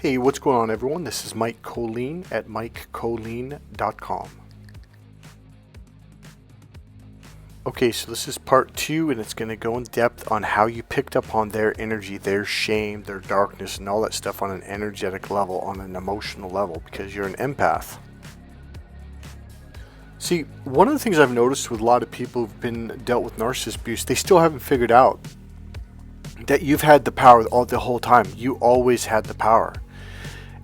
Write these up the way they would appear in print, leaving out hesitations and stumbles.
Hey, what's going on, everyone? This is Mike Colleen at MikeColleen.com. Okay, so this is part 2, and it's going to go in depth on how you picked up on their energy, their shame, their darkness, and all that stuff on an energetic level, on an emotional level, because you're an empath. See, one of the things I've noticed with a lot of people who've been dealt with narcissist abuse, they still haven't figured out that you've had the power the whole time. You always had the power.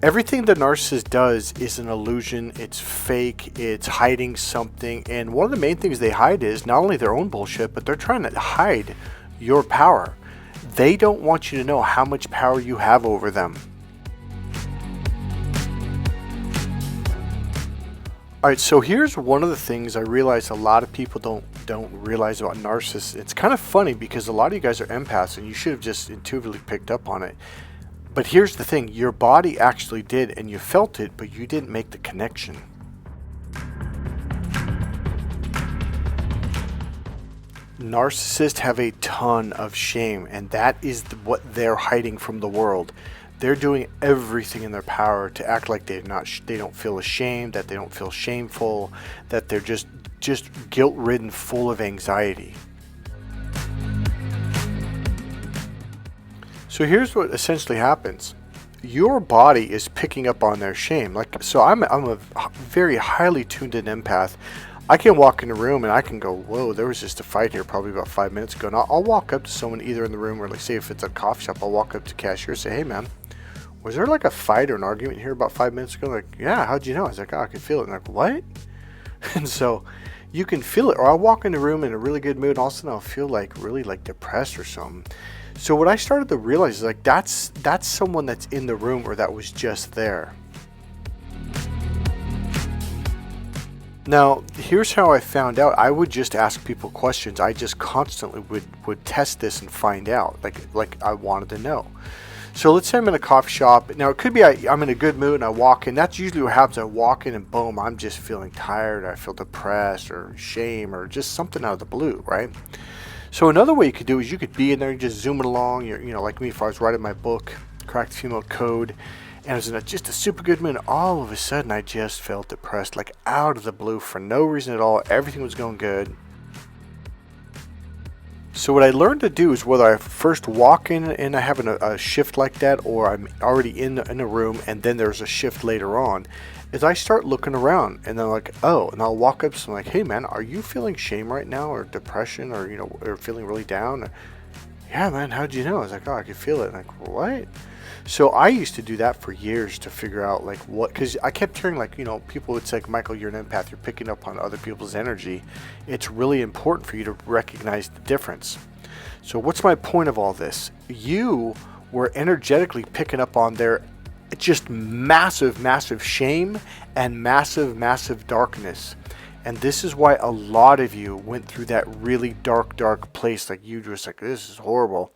Everything the narcissist does is an illusion, it's fake, it's hiding something, and one of the main things they hide is not only their own bullshit, but they're trying to hide your power. They don't want you to know how much power you have over them. Alright, so here's one of the things I realize a lot of people don't realize about narcissists. It's kind of funny because a lot of you guys are empaths and you should have just intuitively picked up on it. But here's the thing, your body actually did, and you felt it, but you didn't make the connection. Narcissists have a ton of shame, and that is what they're hiding from the world. They're doing everything in their power to act like they don't feel ashamed, that they don't feel shameful, that they're just guilt-ridden, full of anxiety. So here's what essentially happens. Your body is picking up on their shame. So I'm a very highly tuned in empath. I can walk in a room and I can go, whoa, there was just a fight here probably about 5 minutes ago. And I'll walk up to someone either in the room or, like, say if it's a coffee shop, I'll walk up to the cashier and say, hey man, was there like a fight or an argument here about 5 minutes ago? Like, yeah, how'd you know? I was like, oh, I can feel it. And like, what? And so you can feel it. Or I'll walk in the room in a really good mood and all of a sudden I'll feel like really like depressed or something. So what I started to realize is like that's someone that's in the room or that was just there. Now, here's how I found out. I would just ask people questions. I just constantly would test this and find out. Like I wanted to know. So let's say I'm in a coffee shop. Now it could be I'm in a good mood and I walk in. That's usually what happens. I walk in and boom, I'm just feeling tired. I feel depressed or shame or just something out of the blue, right? So another way you could do is you could be in there and just zoom it along. You're, like me, if I was writing my book, Cracked Female Code, and I was in just a super good mood, all of a sudden I just felt depressed, like out of the blue for no reason at all. Everything was going good. So what I learned to do is whether I first walk in and I have a shift like that, or I'm already in a room and then there's a shift later on, is I start looking around and then like, oh, and I'll walk up to someone like, hey man, are you feeling shame right now or depression or, or feeling really down? Or, yeah man, how'd you know? I was like, oh, I could feel it. Like, what? So I used to do that for years to figure out like what, because I kept hearing like, people would say, Michael, you're an empath, you're picking up on other people's energy. It's really important for you to recognize the difference. So what's my point of all this? You were energetically picking up on their just massive shame and massive darkness. And this is why a lot of you went through that really dark place. Like you just like, this is horrible.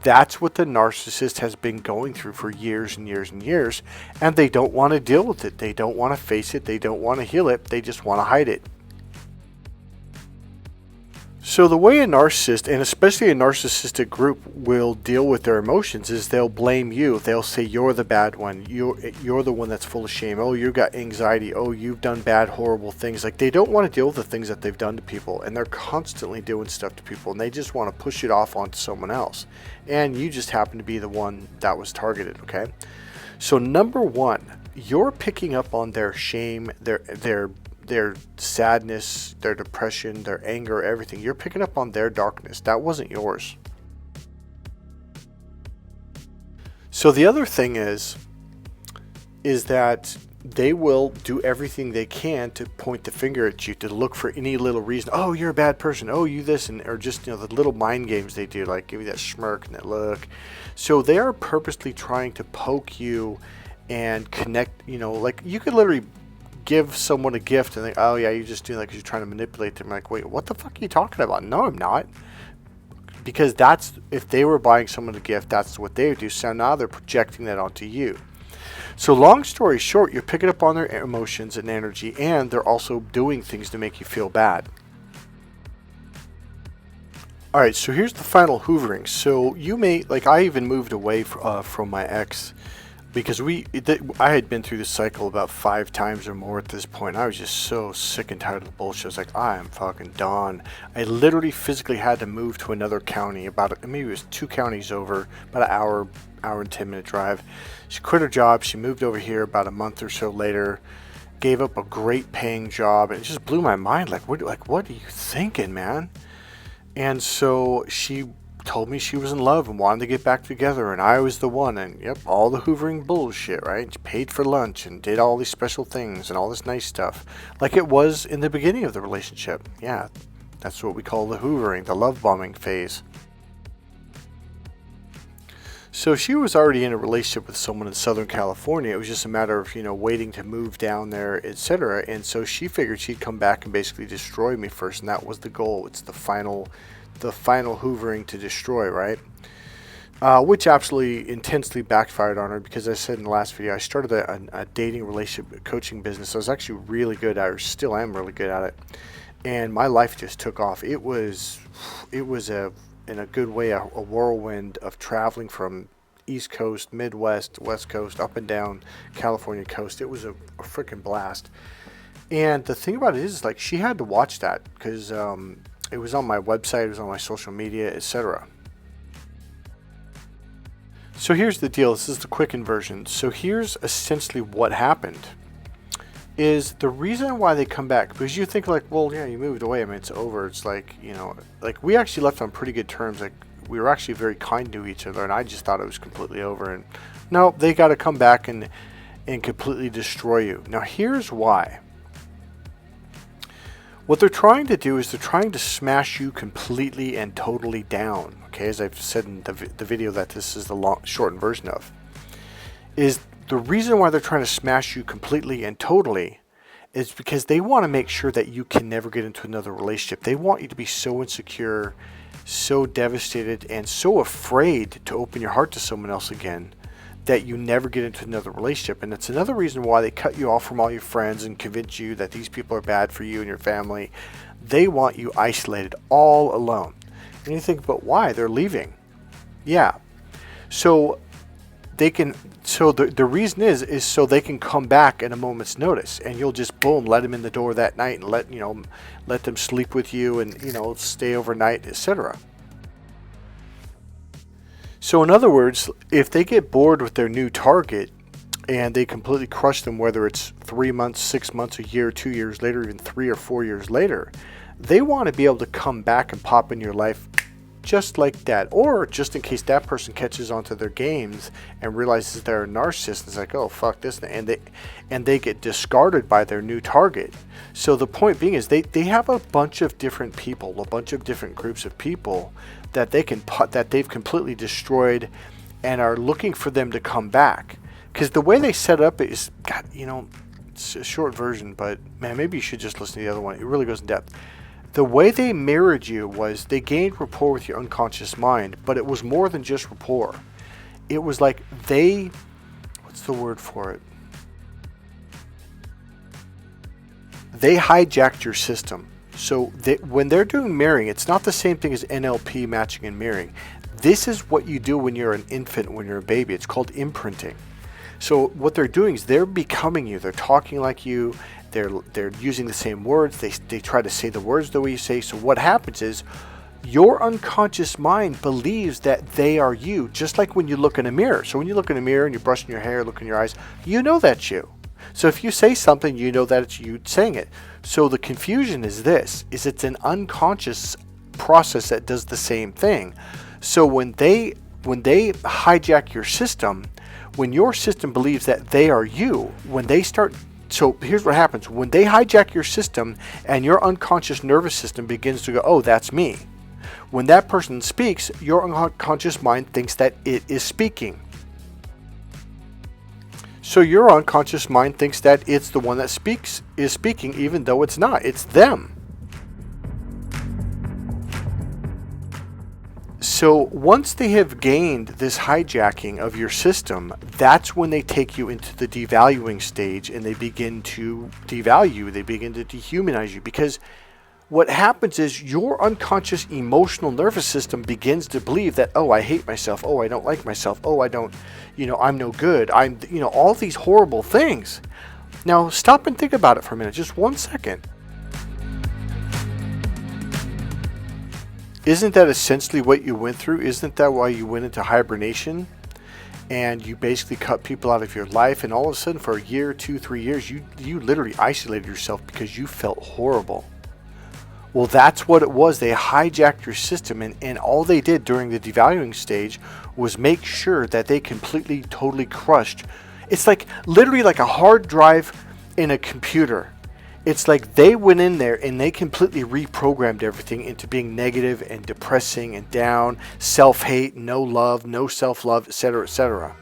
That's what the narcissist has been going through for years and years and years. And they don't want to deal with it. They don't want to face it. They don't want to heal it. They just want to hide it. So the way a narcissist, and especially a narcissistic group, will deal with their emotions is they'll blame you. They'll say you're the bad one. You're the one that's full of shame. Oh, you've got anxiety. Oh, you've done bad, horrible things. Like they don't want to deal with the things that they've done to people, and they're constantly doing stuff to people, and they just want to push it off onto someone else. And you just happen to be the one that was targeted, okay? So number one, you're picking up on their shame, their sadness, their depression, their anger, everything. You're picking up on their darkness. That wasn't yours. So the other thing is that they will do everything they can to point the finger at you, to look for any little reason. Oh, you're a bad person. Oh, you this, or just, the little mind games they do, like give you that smirk and that look. So they are purposely trying to poke you and connect, like you could literally give someone a gift and think, oh yeah, you're just doing that because you're trying to manipulate them. Like, wait, what the fuck are you talking about? No, I'm not. Because if they were buying someone a gift, that's what they would do. So now they're projecting that onto you. So long story short, you're picking up on their emotions and energy, and they're also doing things to make you feel bad. Alright, so here's the final hoovering. So you may, like I even moved away from my ex because I had been through this cycle about 5 times or more at this point. I was just so sick and tired of the bullshit. I was like, I am fucking done. I literally physically had to move to another county, maybe it was 2 counties over, about an hour and 10-minute drive. She quit her job. She moved over here about a month or so later, gave up a great paying job, and it just blew my mind. Like, what are you thinking, man? And so she told me she was in love and wanted to get back together, and I was the one, and yep, all the hoovering bullshit, right? She paid for lunch and did all these special things and all this nice stuff, like it was in the beginning of the relationship. Yeah, that's what we call the hoovering, the love bombing phase. So she was already in a relationship with someone in Southern California. It was just a matter of, waiting to move down there, etc. And so she figured she'd come back and basically destroy me first, and that was the goal. It's the final hoovering to destroy, right? Which absolutely intensely backfired on her, because I said in the last video, I started a dating relationship coaching business. I was actually really good at it, or still am really good at it, and my life just took off. It was in a good way, a whirlwind of traveling from East Coast, Midwest, West Coast, up and down California coast. It was a freaking blast. And the thing about it is, like, she had to watch that, because it was on my website, it was on my social media, etc. So here's the deal. This is the quick version. So here's essentially what happened. Is the reason why they come back, because you think like, well, yeah, you moved away, I mean, it's over. It's like, like we actually left on pretty good terms. Like, we were actually very kind to each other, and I just thought it was completely over. And no, they got to come back and completely destroy you. Now here's why. What they're trying to do is they're trying to smash you completely and totally down. Okay, as I've said in the video that this is the shortened version of, is the reason why they're trying to smash you completely and totally is because they want to make sure that you can never get into another relationship. They want you to be so insecure, so devastated, and so afraid to open your heart to someone else again that you never get into another relationship. And it's another reason why they cut you off from all your friends and convince you that these people are bad for you and your family. They want you isolated, all alone. And you think, but why? They're leaving. Yeah. So they can, so the reason is so they can come back at a moment's notice, and you'll just boom, let them in the door that night, and let them sleep with you, and stay overnight, etc. So in other words, if they get bored with their new target and they completely crush them, whether it's 3 months, 6 months, a year, 2 years later, even 3 or 4 years later, they want to be able to come back and pop in your life just like that, or just in case that person catches onto their games and realizes they're a narcissist. It's like, oh fuck this, and they get discarded by their new target. So the point being is they have a bunch of different people, a bunch of different groups of people that they've completely destroyed and are looking for them to come back. Because the way they set up is, God, it's a short version, but man, maybe you should just listen to the other one. It really goes in depth. The way they mirrored you was they gained rapport with your unconscious mind, but it was more than just rapport. It was like what's the word for it? They hijacked your system. So when they're doing mirroring, it's not the same thing as NLP, matching and mirroring. This is what you do when you're an infant, when you're a baby. It's called imprinting. So what they're doing is they're becoming you. They're talking like you. They're using the same words. They try to say the words the way you say. So what happens is your unconscious mind believes that they are you, just like when you look in a mirror. So when you look in a mirror and you're brushing your hair, look in your eyes, you know that's you. So if you say something, you know that it's you saying it. So the confusion is it's an unconscious process that does the same thing. So when they hijack your system, when your system believes that they are you, so here's what happens. When they hijack your system and your unconscious nervous system begins to go, oh, that's me. When that person speaks, your unconscious mind thinks that it is speaking. So your unconscious mind thinks that it's the one that is speaking, even though it's not. It's them. So once they have gained this hijacking of your system, that's when they take you into the devaluing stage, and they begin to devalue, they begin to dehumanize you. Because what happens is your unconscious emotional nervous system begins to believe that, oh, I hate myself. Oh, I don't like myself. Oh, I don't, I'm no good. I'm, all these horrible things. Now, stop and think about it for a minute. Just 1 second. Isn't that essentially what you went through? Isn't that why you went into hibernation? And you basically cut people out of your life, and all of a sudden for a year, 2, 3 years, you literally isolated yourself because you felt horrible. Well, that's what it was. They hijacked your system, and all they did during the devaluing stage was make sure that they completely, totally crushed. It's like literally like a hard drive in a computer. It's like they went in there and they completely reprogrammed everything into being negative and depressing and down, self-hate, no love, no self-love, etc., etc.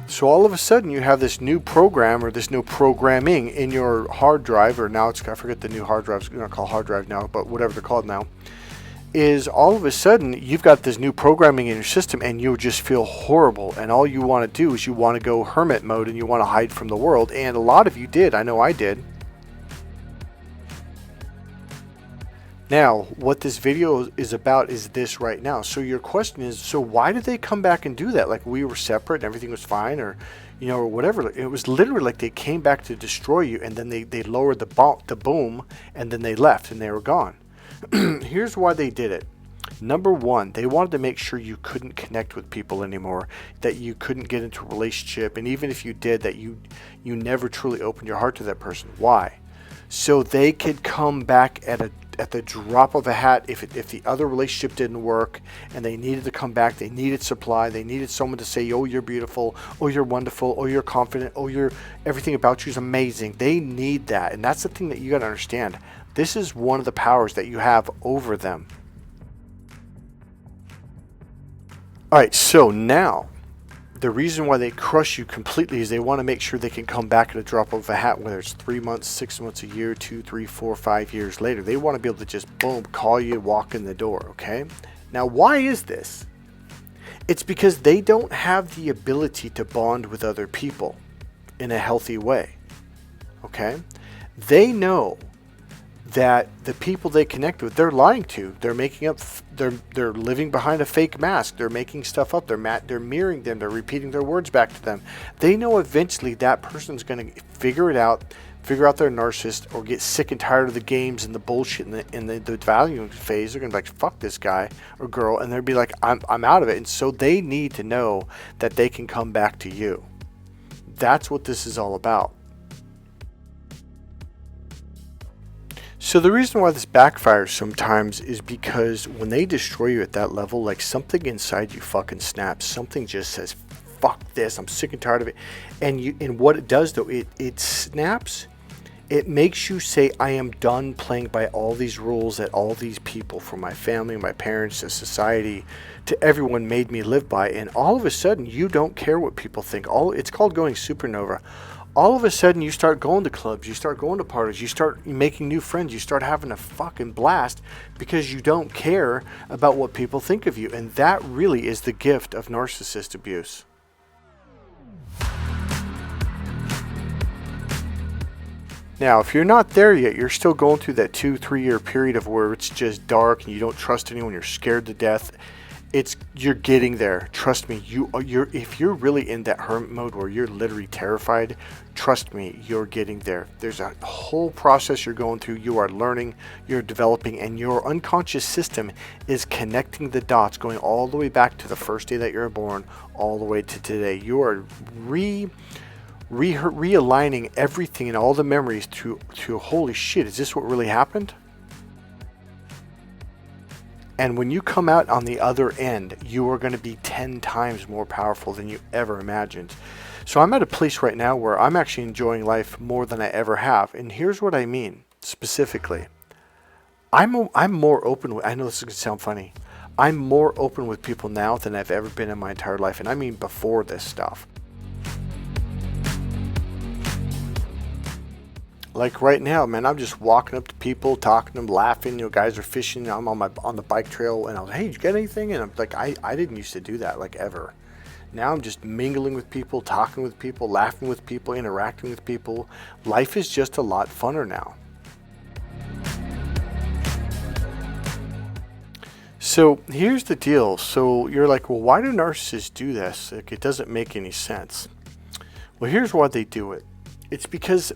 So all of a sudden you have this new program or this new programming in your hard drive, or now I forget the new hard drives, not called hard drive now, but whatever they're called now, is all of a sudden you've got this new programming in your system and you just feel horrible, and all you want to do is you want to go hermit mode and you want to hide from the world, and a lot of you did. I know I did. Now, what this video is about is this right now. So your question is, so why did they come back and do that? Like we were separate and everything was fine, or or whatever. It was literally like they came back to destroy you, and then they lowered the boom, and then they left and they were gone. Here's why they did it. Number one, they wanted to make sure you couldn't connect with people anymore, that you couldn't get into a relationship, and even if you did, that you never truly opened your heart to that person. Why? So they could come back at the drop of a hat if the other relationship didn't work and they needed to come back. They needed supply. They needed someone to say, oh, you're beautiful, oh, you're wonderful, oh, you're confident, oh, everything about you is amazing. They need that, and that's the thing that you got to understand. This is one of the powers that you have over them. All right, so now the reason why they crush you completely is they want to make sure they can come back at a drop of a hat, whether it's 3 months, 6 months, a year, 2, 3, 4, 5 years later. They want to be able to just boom, call you, walk in the door, okay? Now, why is this? It's because they don't have the ability to bond with other people in a healthy way, okay? They know that the people they connect with, they're lying to. They're making up, they're living behind a fake mask. They're making stuff up. They're mirroring them. They're repeating their words back to them. They know eventually that person's going to figure out they're narcissist, or get sick and tired of the games and the bullshit in the valuing phase. They're going to be like, fuck this guy or girl, and they'll be like, I'm out of it. And so they need to know that they can come back to you. That's what this is all about. So the reason why this backfires sometimes is because when they destroy you at that level, like something inside you fucking snaps. Something just says, fuck this, I'm sick and tired of it. And what it does though, it snaps. It makes you say, I am done playing by all these rules that all these people, from my family, my parents, to society, to everyone, made me live by. And all of a sudden, you don't care what people think. It's called going supernova. All of a sudden, you start going to clubs, you start going to parties, you start making new friends, you start having a fucking blast because you don't care about what people think of you. And that really is the gift of narcissist abuse. Now, if you're not there yet, you're still going through that 2-3 year period of where it's just dark and you don't trust anyone, you're scared to death. You're getting there. Trust me. If you're really in that hermit mode where you're literally terrified, trust me, you're getting there. There's a whole process you're going through. You are learning, you're developing, and your unconscious system is connecting the dots, going all the way back to the first day that you're born, all the way to today. You are realigning everything and all the memories to holy shit, is this what really happened? And when you come out on the other end, you are going to be 10 times more powerful than you ever imagined. So I'm at a place right now where I'm actually enjoying life more than I ever have. And here's what I mean specifically. I'm more open with, I know this is going to sound funny. I'm more open with people now than I've ever been in my entire life. And I mean before this stuff. Like right now, man, I'm just walking up to people, talking to them, laughing. Guys are fishing. I'm on the bike trail, and I was, hey, did you get anything? And I'm like, I didn't used to do that, like, ever. Now I'm just mingling with people, talking with people, laughing with people, interacting with people. Life is just a lot funner now. So here's the deal. So you're like, well, why do narcissists do this? Like, it doesn't make any sense. Well, here's why they do it. It's because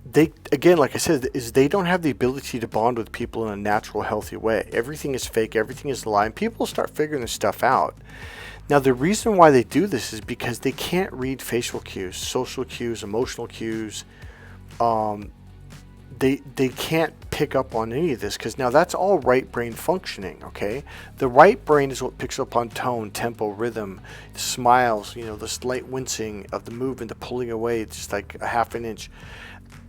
they, again, like I said, is they don't have the ability to bond with people in a natural, healthy way. Everything is fake. Everything is a lie. And people start figuring this stuff out. Now, the reason why they do this is because they can't read facial cues, social cues, emotional cues. They can't pick up on any of this, because now that's all right brain functioning, okay? The right brain is what picks up on tone, tempo, rhythm, smiles, you know, the slight wincing of the movement, the pulling away, just like a half an inch.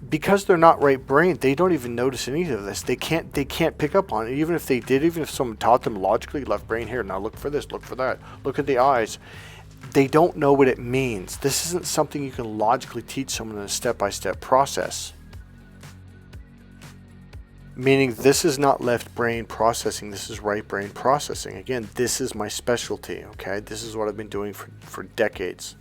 Because they're not right brain, they don't even notice any of this. They can't pick up on it. Even if they did, even if someone taught them logically, left brain here, now look for this, look for that, look at the eyes. They don't know what it means. This isn't something you can logically teach someone in a step-by-step process. Meaning this is not left brain processing, this is right brain processing. Again, this is my specialty, okay? This is what I've been doing for decades.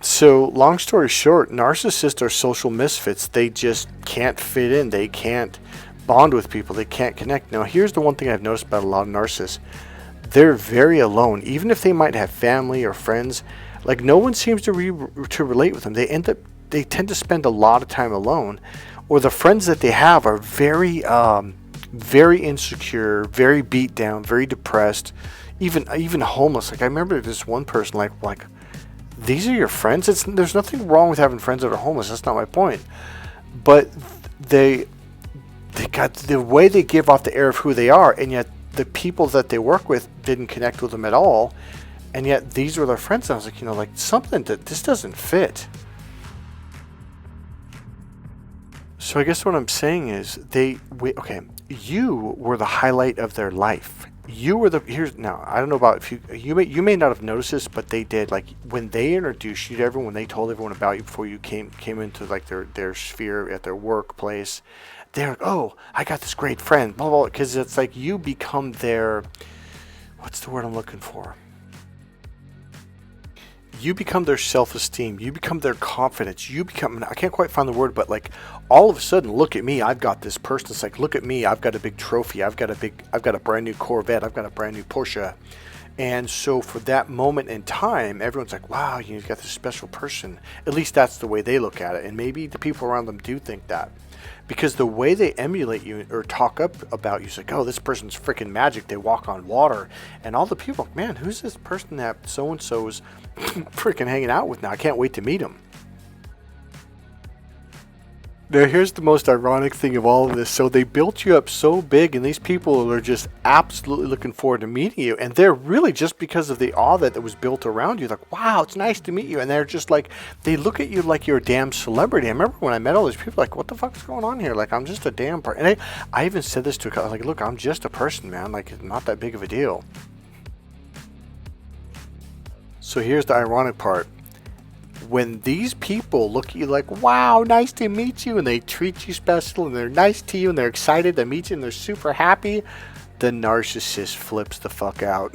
So, long story short, narcissists are social misfits. They just can't fit in. They can't bond with people. They can't connect. Now, here's the one thing I've noticed about a lot of narcissists. They're very alone. Even if they might have family or friends, like no one seems to relate with them. They tend to spend a lot of time alone, or the friends that they have are very insecure, very beat down, very depressed, even homeless. Like I remember this one person, like these are your friends? There's nothing wrong with having friends that are homeless. That's not my point. But they got the way they give off the air of who they are, and yet the people that they work with didn't connect with them at all, and yet these were their friends. And I was like, like something that this doesn't fit. So I guess what I'm saying is you were the highlight of their life. You were now I don't know about if you may not have noticed this, but they did. Like when they introduced you to everyone, when they told everyone about you before you came into like their sphere at their workplace, they're like, oh, I got this great friend, blah blah, because it's like you become their, what's the word I'm looking for? You become their self-esteem. You become their confidence. You become, I can't quite find the word, but like all of a sudden, look at me. I've got this person. It's like, look at me. I've got a big trophy. I've got a brand new Corvette. I've got a brand new Porsche. And so for that moment in time, everyone's like, wow, you've got this special person. At least that's the way they look at it. And maybe the people around them do think that. Because the way they emulate you or talk up about you, it's like, oh, this person's freaking magic. They walk on water. And all the people, man, who's this person that so-and-so's freaking hanging out with now? I can't wait to meet him. Now, here's the most ironic thing of all of this. So they built you up so big, and these people are just absolutely looking forward to meeting you. And they're really, just because of the awe that was built around you, like, wow, it's nice to meet you. And they're just like, they look at you like you're a damn celebrity. I remember when I met all these people, like, what the fuck's going on here? Like, I'm just a damn person. And I even said this to a couple, like, look, I'm just a person, man. Like, it's not that big of a deal. So here's the ironic part. When these people look at you like, wow, nice to meet you, and they treat you special, and they're nice to you, and they're excited to meet you, and they're super happy, the narcissist flips the fuck out.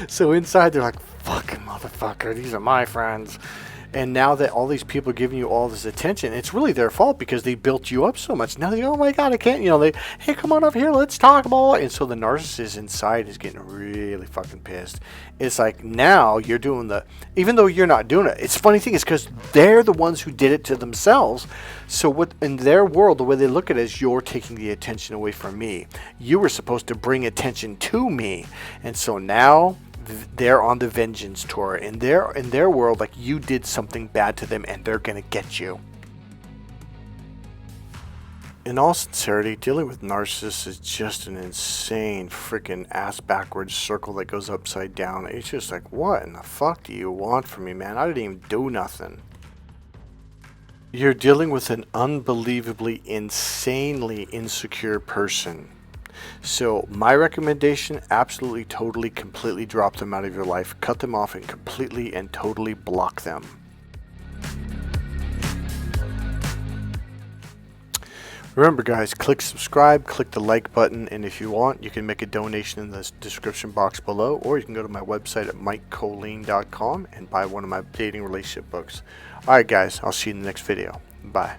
So inside they're like, fucking motherfucker, these are my friends. And now that all these people are giving you all this attention, it's really their fault because they built you up so much. Now they go, oh my God, I can't, hey, come on up here, let's talk about it. And so the narcissist inside is getting really fucking pissed. It's like, now you're doing even though you're not doing it. It's funny thing is because they're the ones who did it to themselves. So what in their world, the way they look at it is, you're taking the attention away from me. You were supposed to bring attention to me. And so now they're on the vengeance tour. In their world, like, you did something bad to them and they're gonna get you. In all sincerity, dealing with narcissists is just an insane freaking ass backwards circle that goes upside down. It's just like, what in the fuck do you want from me, man? I didn't even do nothing. You're dealing with an unbelievably, insanely insecure person. So my recommendation, absolutely, totally, completely drop them out of your life. Cut them off and completely and totally block them. Remember, guys, click subscribe, click the like button, and if you want, you can make a donation in the description box below, or you can go to my website at mikecolleen.com and buy one of my dating relationship books. Alright, guys, I'll see you in the next video. Bye.